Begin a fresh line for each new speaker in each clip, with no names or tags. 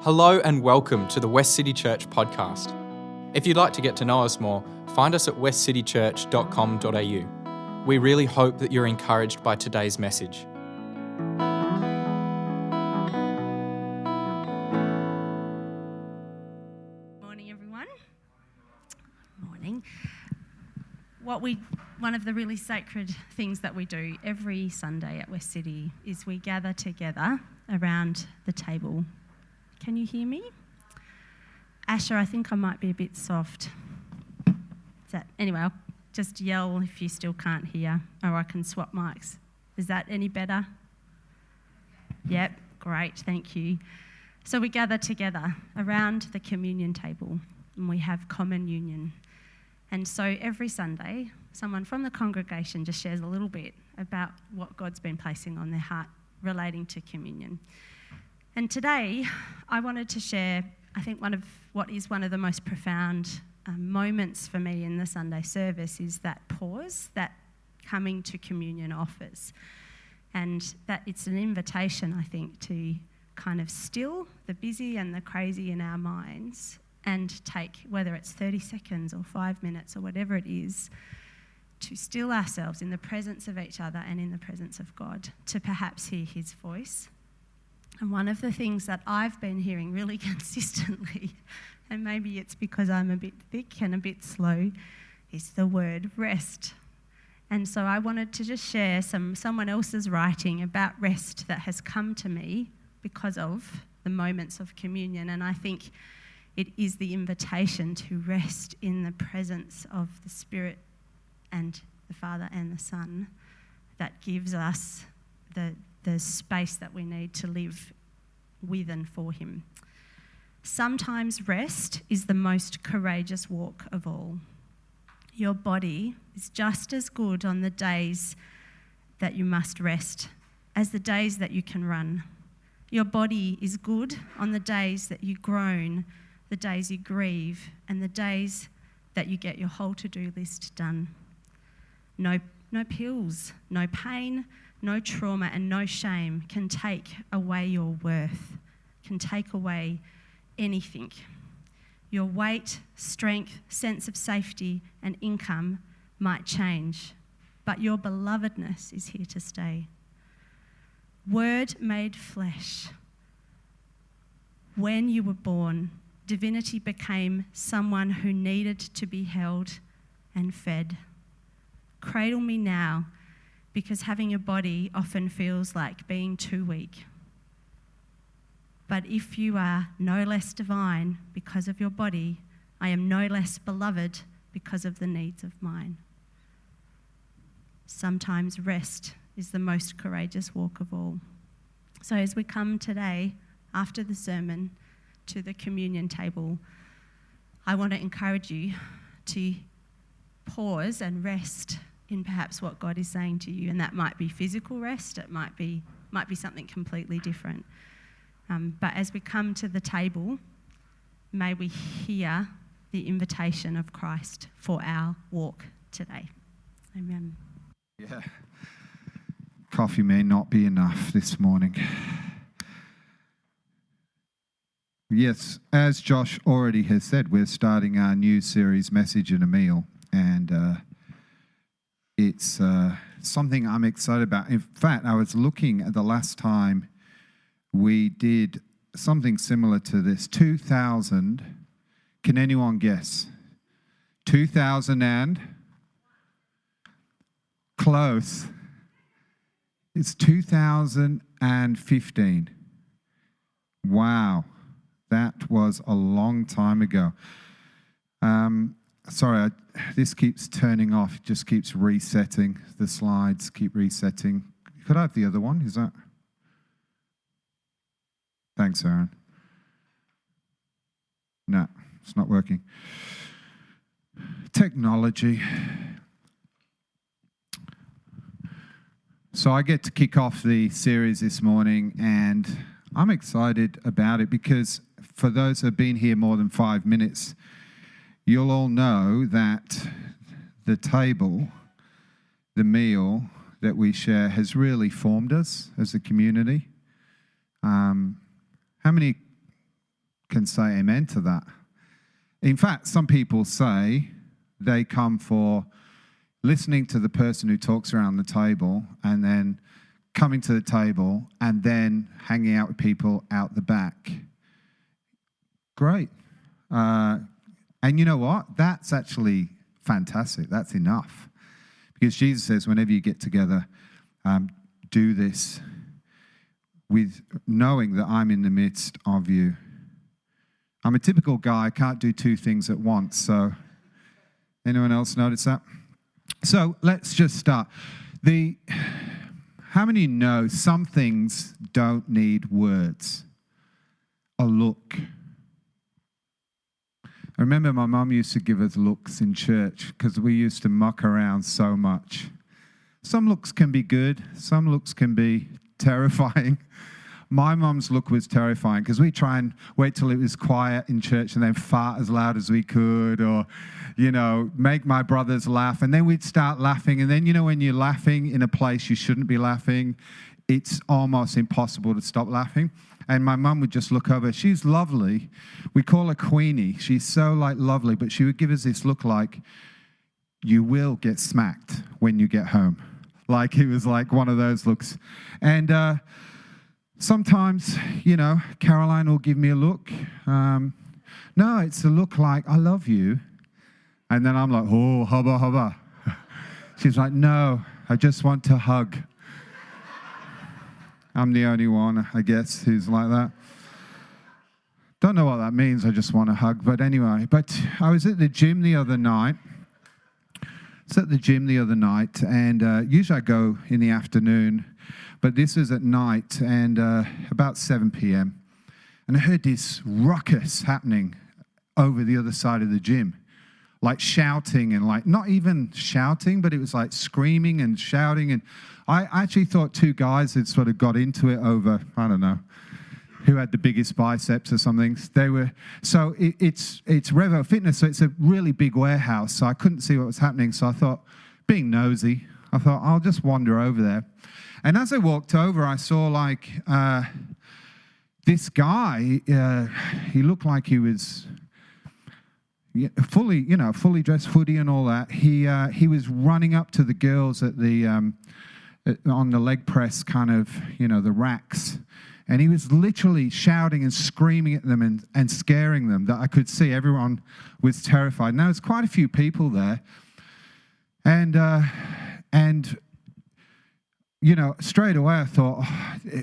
Hello and welcome to the Westcity Church podcast. If you'd like to get to know us more, find us at westcitychurch.com.au. We really hope that you're encouraged by today's message.
Morning, everyone. Morning. One of the really sacred things that we do every Sunday at Westcity is we gather together around the table. Can you hear me? Asher, I think I might be a bit soft. Anyway, I'll just yell if you still can't hear, or I can swap mics. Is that any better? Yep, great, thank you. So we gather together around the communion table and we have common union. And so every Sunday, someone from the congregation just shares a little bit about what God's been placing on their heart relating to communion. And today, I wanted to share, I think one of the most profound moments for me in the Sunday service is that pause that coming to communion offers. And that it's an invitation, I think, to kind of still the busy and the crazy in our minds and take, whether it's 30 seconds or 5 minutes or whatever it is, to still ourselves in the presence of each other and in the presence of God, to perhaps hear his voice. And one of the things that I've been hearing really consistently, and maybe it's because I'm a bit thick and a bit slow, is the word rest. And so I wanted to just share someone else's writing about rest that has come to me because of the moments of communion. And I think it is the invitation to rest in the presence of the Spirit and the Father and the Son that gives us the space that we need to live with and for him. Sometimes rest is the most courageous walk of all. Your body is just as good on the days that you must rest as the days that you can run. Your body is good on the days that you groan, the days you grieve, and the days that you get your whole to-do list done. No pills, no pain, no trauma and no shame can take away your worth, can take away anything. Your weight, strength, sense of safety and income might change, but your belovedness is here to stay. Word made flesh. When you were born, divinity became someone who needed to be held and fed. Cradle me now, because having a body often feels like being too weak. But if you are no less divine because of your body, I am no less beloved because of the needs of mine. Sometimes rest is the most courageous walk of all. So as we come today, after the sermon, to the communion table, I want to encourage you to pause and rest in perhaps what God is saying to you, and that might be physical rest, it might be something completely different. But as we come to the table, may we hear the invitation of Christ for our walk today. Amen.
Yeah, coffee may not be enough this morning. Yes, as Josh already has said, we're starting our new series, Message and a Meal, and it's something I'm excited about. In fact, I was looking at the last time we did something similar to this. 2000, can anyone guess? 2000 and? Close. It's 2015. Wow, that was a long time ago. Sorry, this keeps turning off. It just keeps resetting. The slides keep resetting. Could I have the other one? Is that? Thanks, Aaron. No, it's not working. Technology. So I get to kick off the series this morning, and I'm excited about it because for those who have been here more than 5 minutes, you'll all know that the table, the meal that we share has really formed us as a community. How many can say amen to that. In fact, some people say they come for listening to the person who talks around the table and then coming to the table and then hanging out with people out the back. Great. And you know what? That's actually fantastic. That's enough. Because Jesus says, whenever you get together, do this with knowing that I'm in the midst of you. I'm a typical guy. I can't do two things at once. So, anyone else notice that? So, let's just start. How many know some things don't need words? A look. I remember my mum used to give us looks in church because we used to muck around so much. Some looks can be good. Some looks can be terrifying. My mum's look was terrifying because we try and wait till it was quiet in church and then fart as loud as we could, or, make my brothers laugh. And then we'd start laughing. And then, when you're laughing in a place you shouldn't be laughing, it's almost impossible to stop laughing. And my mum would just look over. She's lovely. We call her Queenie. She's so lovely, but she would give us this look like, you will get smacked when you get home. Like it was like one of those looks. And sometimes, Caroline will give me a look. No, it's a look like, I love you. And then I'm like, oh, hubba, hubba. She's like, no, I just want to hug. I'm the only one, I guess, who's like that. Don't know what that means, I just want to hug. But anyway, I was at the gym the other night. And usually I go in the afternoon. But this was at night and about 7 p.m. And I heard this ruckus happening over the other side of the gym. Like shouting and not even shouting, but it was like screaming and shouting. And I actually thought two guys had sort of got into it over, I don't know, who had the biggest biceps or something. So it's Revo Fitness, so it's a really big warehouse. So I couldn't see what was happening. So I thought, being nosy, I'll just wander over there. And as I walked over, I saw this guy. He looked like he was fully dressed, hoodie and all that. He was running up to the girls at the on the leg press kind of the racks, and he was literally shouting and screaming at them and scaring them. That I could see everyone was terrified. Now there's quite a few people there, and. Straight away I thought,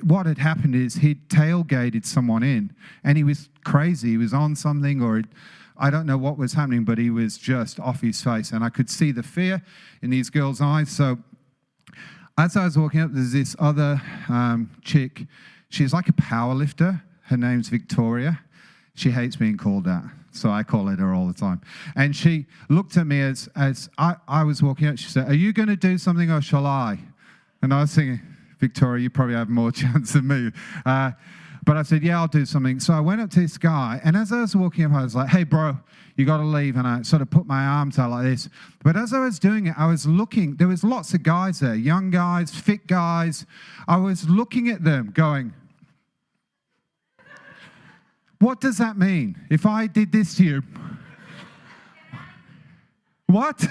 what had happened is he'd tailgated someone in, and he was crazy. He was on something, or I don't know what was happening, but he was just off his face, and I could see the fear in these girls' eyes. So as I was walking up, there's this other chick. She's like a power lifter. Her name's Victoria. She hates being called that, so I call it her all the time. And she looked at me as I was walking up. She said, "Are you going to do something, or shall I?" And I was thinking, Victoria, you probably have more chance than me. But I said, yeah, I'll do something. So I went up to this guy, and as I was walking up, I was like, hey, bro, you got to leave. And I sort of put my arms out like this. But as I was doing it, I was looking. There was lots of guys there, young guys, fit guys. I was looking at them going, what does that mean? If I did this to you, what?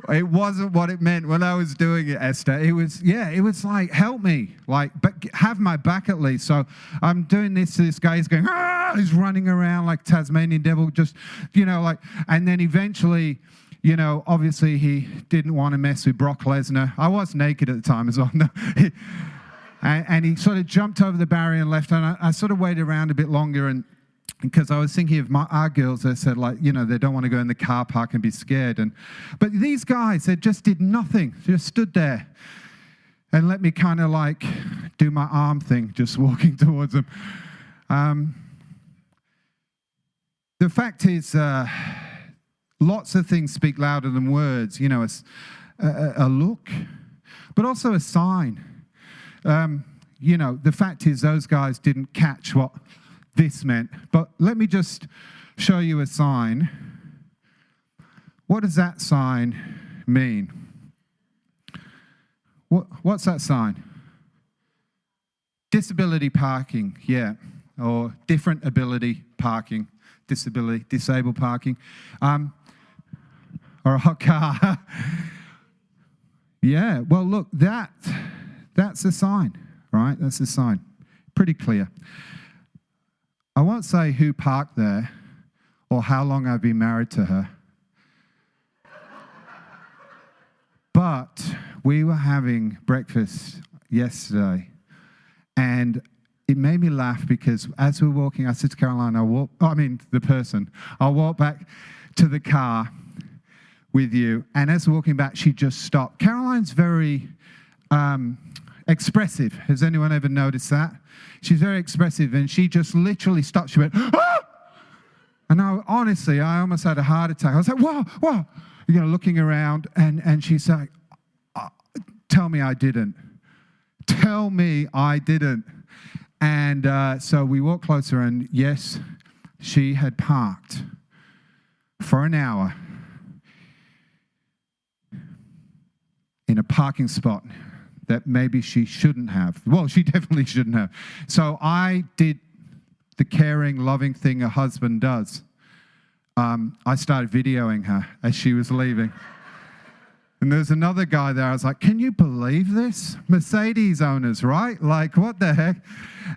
It wasn't what it meant when I was doing it, Esther. It was like, help me, but have my back at least. So I'm doing this to this guy. He's going, he's running around like Tasmanian devil, just, and then eventually, obviously he didn't want to mess with Brock Lesnar. I was naked at the time as well. No. And he sort of jumped over the barrier and left, and I sort of waited around a bit longer, and because I was thinking of our girls, they said, they don't want to go in the car park and be scared. But these guys, they just did nothing. They just stood there and let me kind of do my arm thing, just walking towards them. The fact is, lots of things speak louder than words, a look, but also a sign. The fact is those guys didn't catch what this meant. But let me just show you a sign. What does that sign mean? What's that sign? disability parking, yeah, or different ability parking, disabled parking, or a hot car. Yeah, well, look, that's a sign, right? That's a sign. Pretty clear. I won't say who parked there or how long I've been married to her. But we were having breakfast yesterday, and it made me laugh because as we were walking, I said to Caroline, I'll walk back to the car with you. And as we're walking back, she just stopped. Caroline's very expressive. Has anyone ever noticed that? She's very expressive, and she just literally stopped. She went, ah! And honestly, I almost had a heart attack. I was like, whoa, looking around, and she's like, tell me I didn't. Tell me I didn't. And so we walked closer, and yes, she had parked for an hour in a parking spot that maybe she shouldn't have. Well, she definitely shouldn't have. So I did the caring, loving thing a husband does. I started videoing her as she was leaving. And there's another guy there. I was like, can you believe this? Mercedes owners, right? Like, what the heck?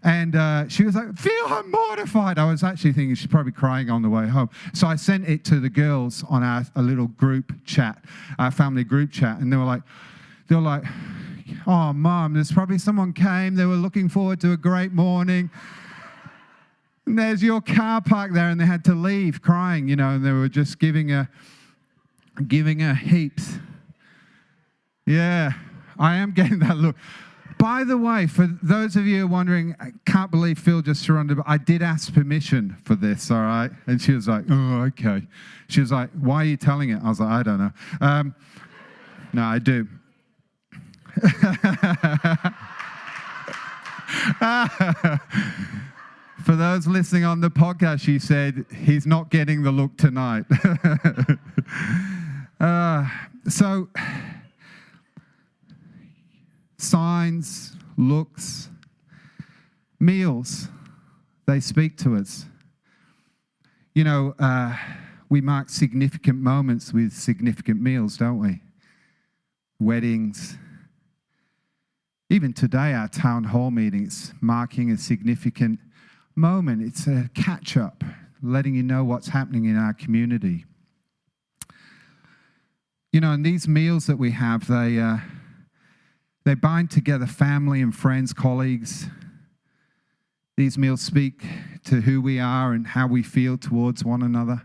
And she was like, Phil, I'm mortified. I was actually thinking she's probably crying on the way home. So I sent it to the girls on a little group chat, our family group chat. And they were like, oh, Mum, there's probably someone came. They were looking forward to a great morning. And there's your car parked there, and they had to leave crying, and they were just giving her heaps. Yeah, I am getting that look. By the way, for those of you wondering, I can't believe Phil just surrendered, but I did ask permission for this, all right? And she was like, oh, okay. She was like, why are you telling it? I was like, I don't know. No, I do. For those listening on the podcast, she said, he's not getting the look tonight. So, signs, looks, meals, they speak to us. We mark significant moments with significant meals, don't we? Weddings. Even today, our town hall meetings, marking a significant moment. It's a catch-up, letting you know what's happening in our community. And these meals that we have, they bind together family and friends, colleagues. These meals speak to who we are and how we feel towards one another.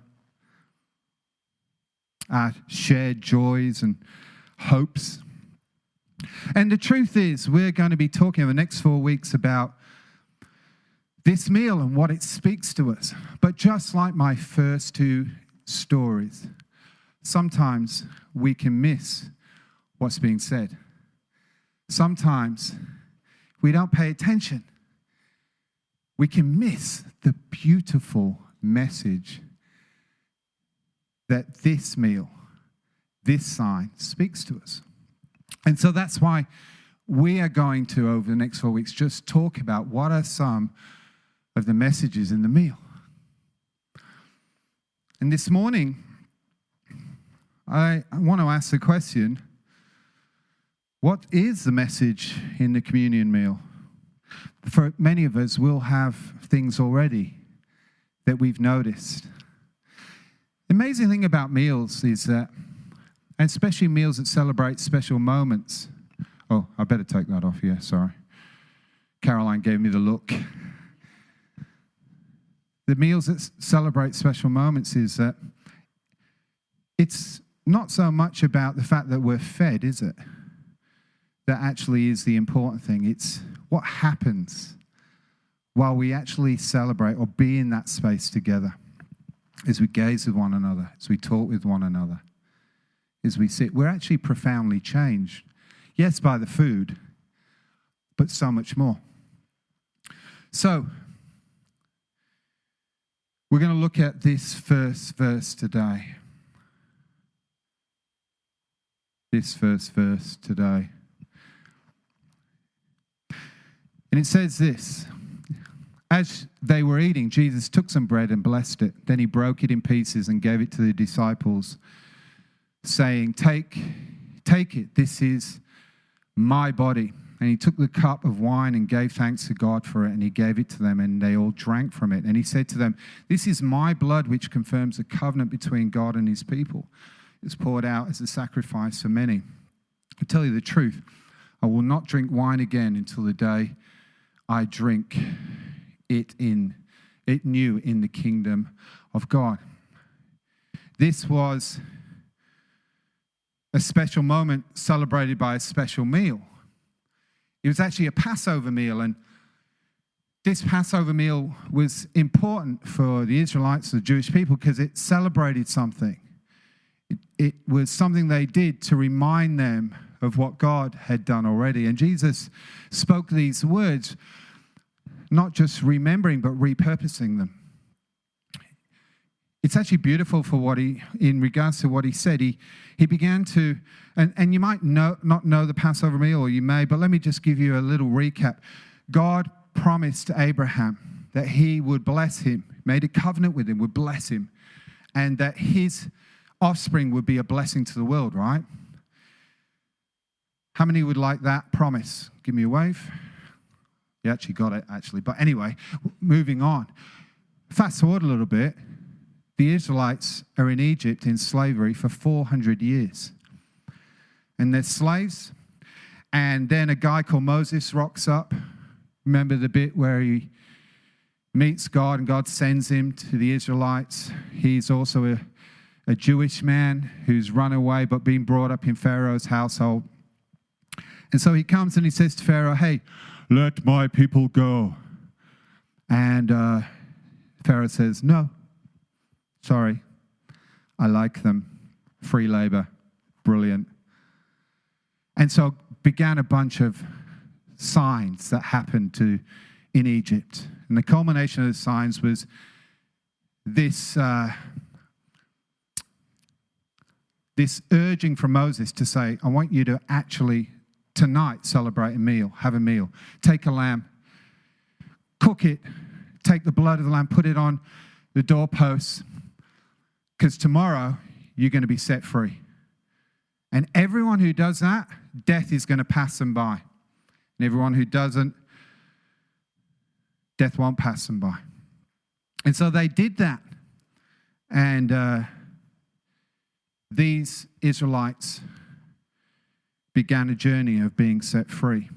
Our shared joys and hopes. And the truth is, we're going to be talking over the next 4 weeks about this meal and what it speaks to us. But just like my first two stories, sometimes we can miss what's being said. Sometimes we don't pay attention. We can miss the beautiful message that this meal, this sign speaks to us. And so that's why we are going to, over the next 4 weeks, just talk about what are some of the messages in the meal. And this morning, I want to ask the question, what is the message in the communion meal? For many of us, we'll have things already that we've noticed. The amazing thing about meals is that, and especially meals that celebrate special moments. Oh, I better take that off, yeah, sorry. Caroline gave me the look. The meals that celebrate special moments is that it's not so much about the fact that we're fed, is it? That actually is the important thing. It's what happens while we actually celebrate or be in that space together, as we gaze with one another, as we talk with one another, as we sit. We're actually profoundly changed. Yes, by the food, but so much more. So, we're going to look at this first verse today. And it says this: as they were eating, Jesus took some bread and blessed it. Then he broke it in pieces and gave it to the disciples, saying, Take it, this is my body. And he took the cup of wine and gave thanks to God for it, and he gave it to them, and they all drank from it. And he said to them, This is my blood, which confirms the covenant between God and his people. It's poured out as a sacrifice for many. I tell you the truth, I will not drink wine again until the day I drink it new in the kingdom of God. This was a special moment celebrated by a special meal. It was actually a Passover meal, and this Passover meal was important for the Israelites, the Jewish people, because it celebrated something. It was something they did to remind them of what God had done already. And Jesus spoke these words, not just remembering, but repurposing them. It's actually beautiful for in regards to what he said. He began to, and you might not know the Passover meal, or you may, but let me just give you a little recap. God promised to Abraham that he would bless him, made a covenant with him, would bless him, and that his offspring would be a blessing to the world, right? How many would like that promise? Give me a wave. You actually got it, actually. But anyway, moving on. Fast forward a little bit. The Israelites are in Egypt in slavery for 400 years. And they're slaves. And then a guy called Moses rocks up. Remember the bit where he meets God and God sends him to the Israelites. He's also a Jewish man who's run away but been brought up in Pharaoh's household. And so he comes and he says to Pharaoh, Hey, let my people go. And Pharaoh says, No. Sorry, I like them. Free labor, brilliant. And so began a bunch of signs that happened in Egypt. And the culmination of the signs was this urging from Moses to say, I want you to actually tonight celebrate a meal, have a meal. Take a lamb, cook it, take the blood of the lamb, put it on the doorposts, because tomorrow you're going to be set free. And everyone who does that, death is going to pass them by. And everyone who doesn't, death won't pass them by. And so they did that. And these Israelites began a journey of being set free.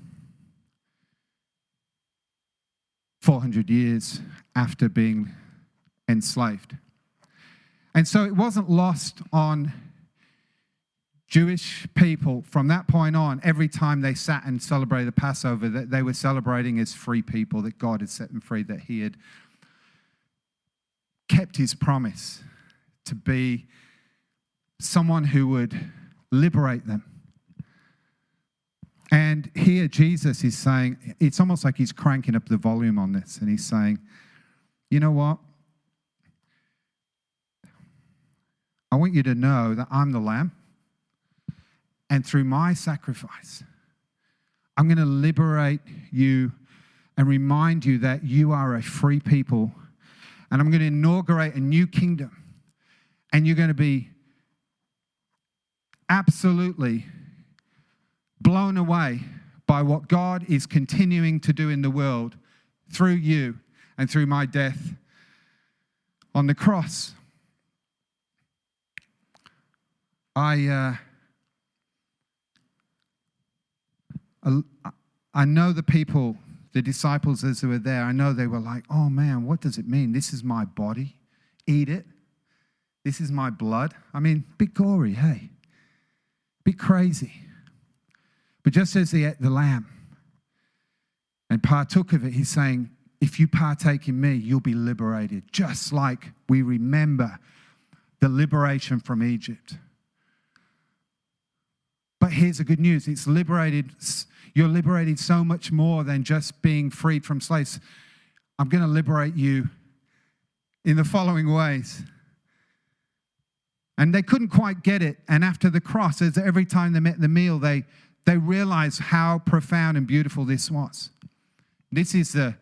400 years after being enslaved. And so it wasn't lost on Jewish people from that point on. Every time they sat and celebrated the Passover, that they were celebrating as free people, that God had set them free, that he had kept his promise to be someone who would liberate them. And here Jesus is saying, it's almost like he's cranking up the volume on this, and he's saying, you know what? I want you to know that I'm the Lamb, and through my sacrifice, I'm going to liberate you and remind you that you are a free people, and I'm going to inaugurate a new kingdom, and you're going to be absolutely blown away by what God is continuing to do in the world through you and through my death on the cross. I know the people, the disciples as they were there, I know they were like, oh man, what does it mean? This is my body. Eat it. This is my blood. I mean, bit gory, hey. Bit crazy. But just as he ate the lamb and partook of it, he's saying, if you partake in me, you'll be liberated. Just like we remember the liberation from Egypt. But here's the good news. It's liberated. You're liberated so much more than just being freed from slaves. I'm going to liberate you in the following ways. And they couldn't quite get it. And after the cross, as every time they met the meal, they realized how profound and beautiful this was. This is the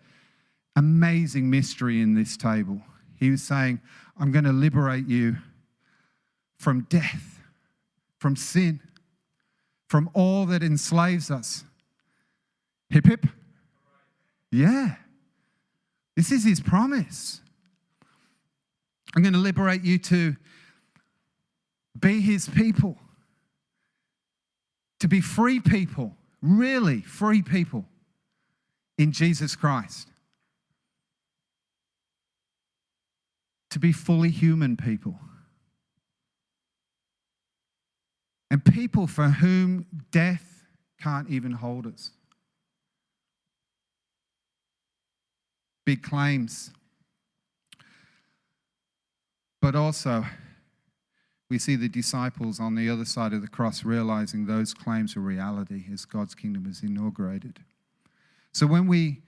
amazing mystery in this table. He was saying, I'm going to liberate you from death, from sin, from all that enslaves us. Hip, hip. Yeah. This is his promise. I'm going to liberate you to be his people, to be free people, really free people in Jesus Christ, to be fully human people, and people for whom death can't even hold us. Big claims. But also, we see the disciples on the other side of the cross realizing those claims are reality as God's kingdom is inaugurated. So when we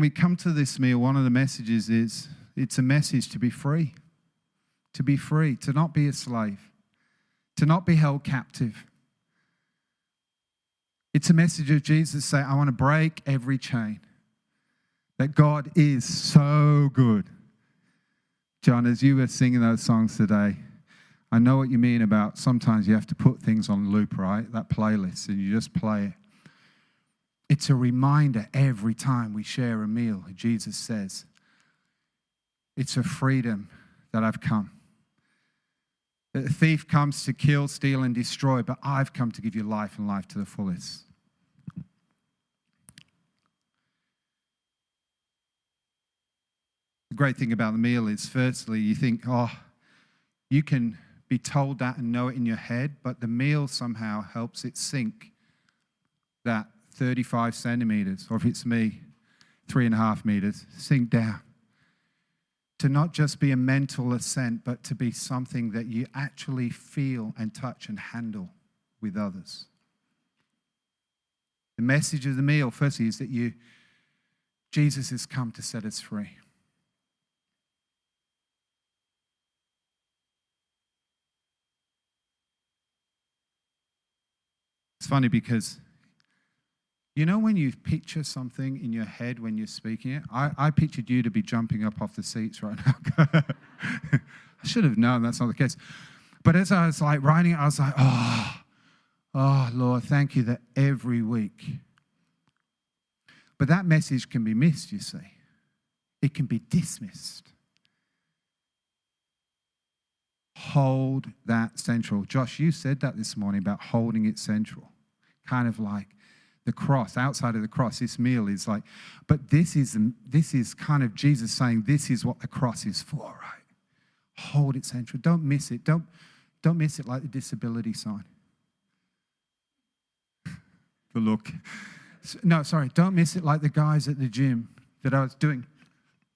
come to this meal, one of the messages is it's a message to be free, to not be a slave, to not be held captive. It's a message of Jesus saying, I want to break every chain, that God is so good. John, as you were singing those songs today, I know what you mean about sometimes you have to put things on loop, right? That playlist, and you just play it. It's a reminder every time we share a meal. Jesus says, it's a freedom that I've come. The thief comes to kill, steal, and destroy, but I've come to give you life and life to the fullest. The great thing about the meal is, firstly, you think, you can be told that and know it in your head, but the meal somehow helps it sink that 35 centimeters, or if it's me, 3.5 meters, sink down. To not just be a mental assent, but to be something that you actually feel and touch and handle with others. The message of the meal, firstly, is that Jesus has come to set us free. It's funny because, you know when you picture something in your head when you're speaking it? I pictured you to be jumping up off the seats right now. I should have known that's not the case. But as I was writing it, I was like, oh, Lord, thank you that every week. But that message can be missed, you see. It can be dismissed. Hold that central. Josh, you said that this morning about holding it central. Kind of like the cross, outside of the cross, this meal is like, but this is kind of Jesus saying this is what the cross is for, right? Hold it central. Don't miss it. Don't miss it like the disability sign. The look. No, sorry. Don't miss it like the guys at the gym that I was doing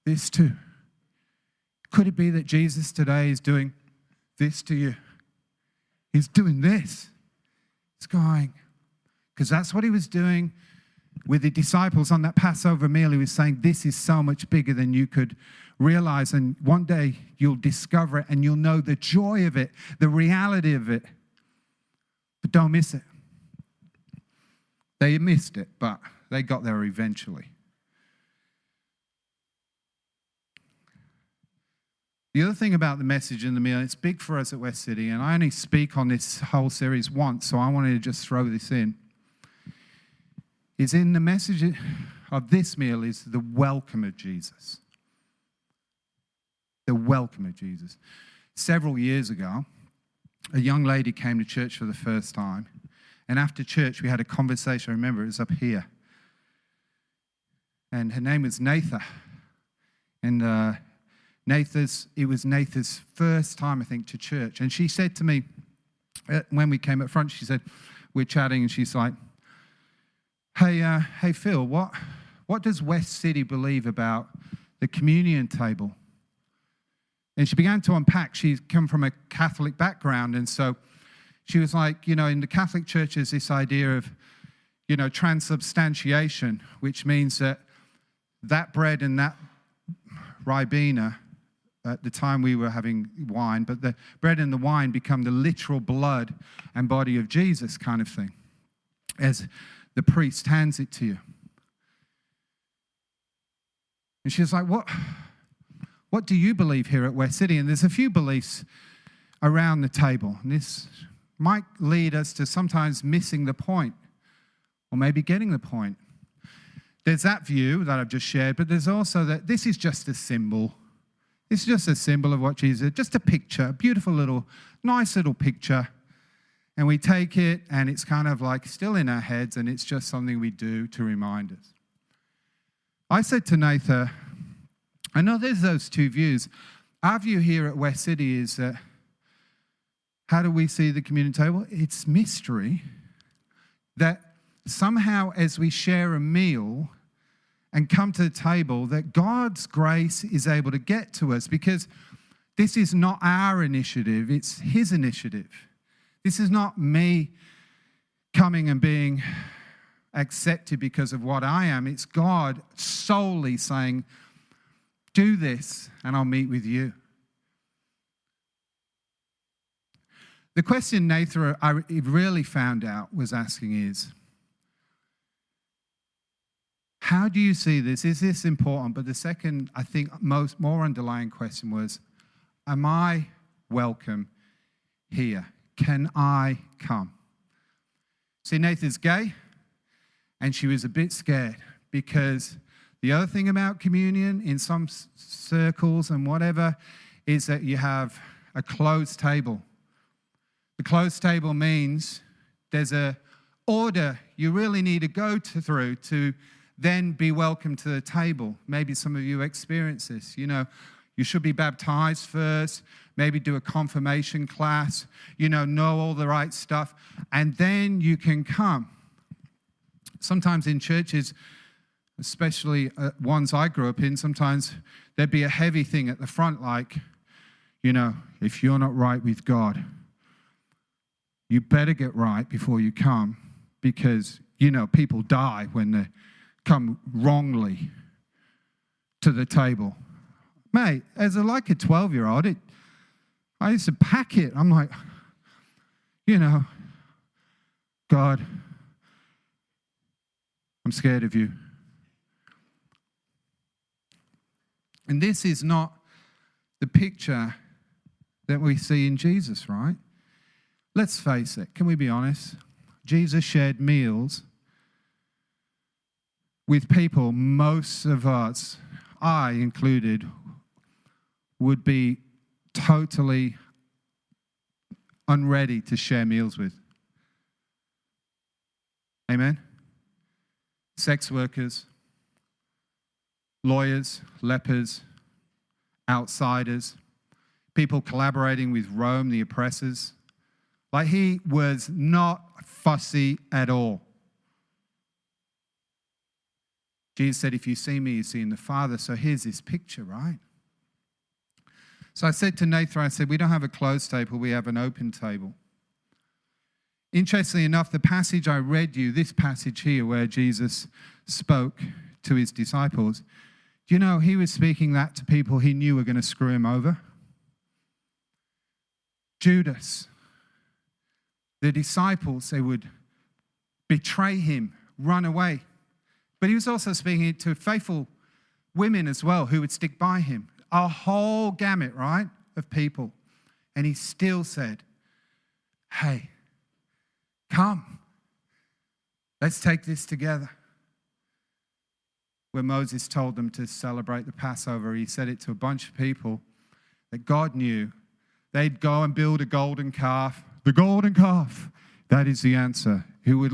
this to. Could it be that Jesus today is doing this to you? He's doing this. He's going, because that's what he was doing with the disciples on that Passover meal. He was saying, this is so much bigger than you could realize. And one day you'll discover it and you'll know the joy of it, the reality of it. But don't miss it. They missed it, but they got there eventually. The other thing about the message in the meal, it's big for us at West City, and I only speak on this whole series once, so I wanted to just throw this in. Is in the message of this meal is the welcome of Jesus. The welcome of Jesus. Several years ago, a young lady came to church for the first time, and after church we had a conversation. I remember it was up here. And her name was Natha. And it was Natha's first time, I think, to church. And she said to me, when we came up front, she said, we're chatting, and she's like, hey Phil, what does West City believe about the communion table? And she began to unpack. She's come from a Catholic background, and so she was like, in the Catholic Church there's this idea of, transubstantiation, which means that bread and that ribena, at the time we were having wine, but the bread and the wine become the literal blood and body of Jesus kind of thing. As the priest hands it to you. And she's like, what do you believe here at West City? And there's a few beliefs around the table. And this might lead us to sometimes missing the point, or maybe getting the point. There's that view that I've just shared, but there's also that this is just a symbol. It's just a symbol of what Jesus, just a picture, a beautiful little, nice little picture. And we take it, and it's kind of like still in our heads, and it's just something we do to remind us. I said to Nathan, I know there's those two views. Our view here at West City is that, how do we see the communion table? It's mystery that somehow as we share a meal and come to the table, that God's grace is able to get to us, because this is not our initiative, it's His initiative. This is not me coming and being accepted because of what I am. It's God solely saying, do this and I'll meet with you. The question Nathan I really found out was asking is, how do you see this? Is this important? But the second, I think, more underlying question was, am I welcome here? Can I come? See, Nathan's gay, and she was a bit scared, because the other thing about communion in some circles and whatever is that you have a closed table. The closed table means there's a order you really need to go through to then be welcome to the table. Maybe some of you experience this. You know, you should be baptized first, maybe do a confirmation class, know all the right stuff, and then you can come. Sometimes in churches, especially ones I grew up in, sometimes there'd be a heavy thing at the front like, if you're not right with God, you better get right before you come, because, people die when they come wrongly to the table. Mate, as a 12-year-old, I used to pack it. I'm like, God, I'm scared of you. And this is not the picture that we see in Jesus, right? Let's face it. Can we be honest? Jesus shared meals with people most of us, I included, would be totally unready to share meals with. Amen? Sex workers, lawyers, lepers, outsiders, people collaborating with Rome, the oppressors. Like, he was not fussy at all. Jesus said, if you see me, you've seen the Father. So here's this picture, right? So I said to Nathan, we don't have a closed table, we have an open table. Interestingly enough, the passage I read you, this passage here where Jesus spoke to his disciples, he was speaking that to people he knew were going to screw him over. Judas, the disciples, they would betray him, run away. But he was also speaking to faithful women as well who would stick by him. A whole gamut, right, of people. And he still said, hey, come. Let's take this together. When Moses told them to celebrate the Passover, he said it to a bunch of people that God knew. They'd go and build a golden calf. The golden calf. That is the answer. Who would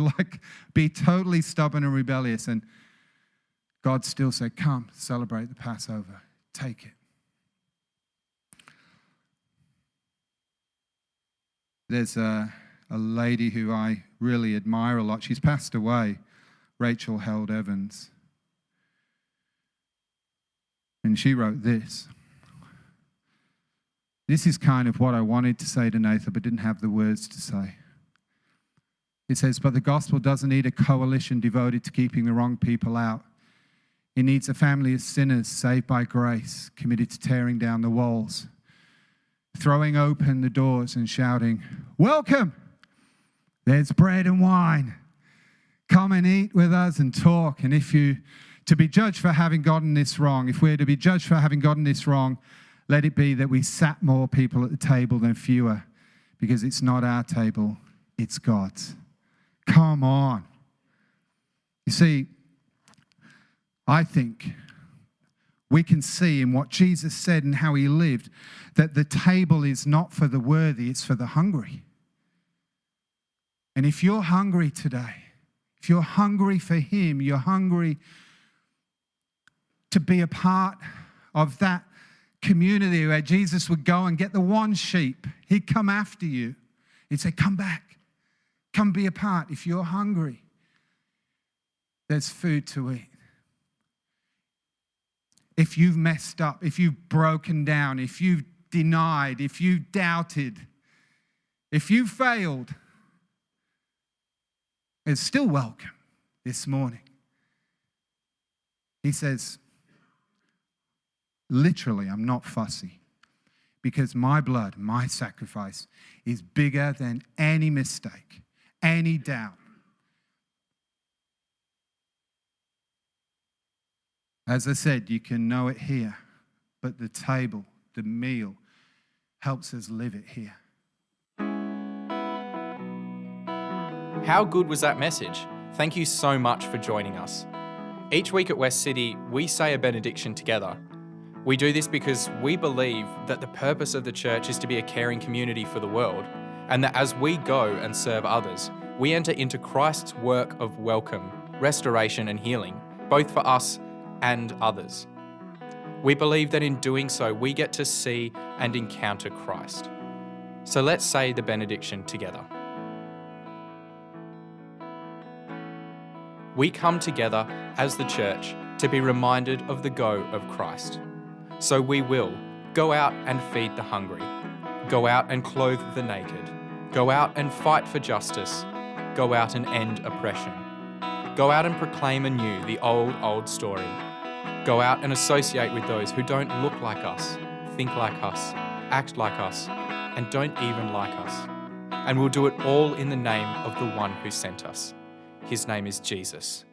be totally stubborn and rebellious. And God still said, come, celebrate the Passover. Take it. There's a lady who I really admire a lot. She's passed away, Rachel Held Evans. And she wrote this. This is kind of what I wanted to say to Nathan, but didn't have the words to say. It says, but the gospel doesn't need a coalition devoted to keeping the wrong people out. It needs a family of sinners saved by grace, committed to tearing down the walls, throwing open the doors and shouting, welcome, there's bread and wine. come and eat with us and talk. And if you to be judged for having gotten this wrong, if we're to be judged for having gotten this wrong, let it be that we sat more people at the table than fewer, because it's not our table, it's God's. Come on. You see, I think we can see in what Jesus said and how he lived that the table is not for the worthy, it's for the hungry. And if you're hungry today, if you're hungry for him, you're hungry to be a part of that community where Jesus would go and get the one sheep. He'd come after you. He'd say, come back. Come be a part. If you're hungry, there's food to eat. If you've messed up, if you've broken down, if you've denied, if you've doubted, if you failed, it's still welcome this morning. He says, literally, I'm not fussy, because my blood, my sacrifice is bigger than any mistake, any doubt. As I said, you can know it here, but the table, the meal, helps us live it here.
How good was that message? Thank you so much for joining us. Each week at West City, we say a benediction together. We do this because we believe that the purpose of the church is to be a caring community for the world, and that as we go and serve others, we enter into Christ's work of welcome, restoration and healing, both for us and others. We believe that in doing so, we get to see and encounter Christ. So let's say the benediction together. We come together as the church to be reminded of the go of Christ. So we will go out and feed the hungry, go out and clothe the naked, go out and fight for justice, go out and end oppression, go out and proclaim anew the old story, go out and associate with those who don't look like us, think like us, act like us, and don't even like us. And we'll do it all in the name of the one who sent us. His name is Jesus.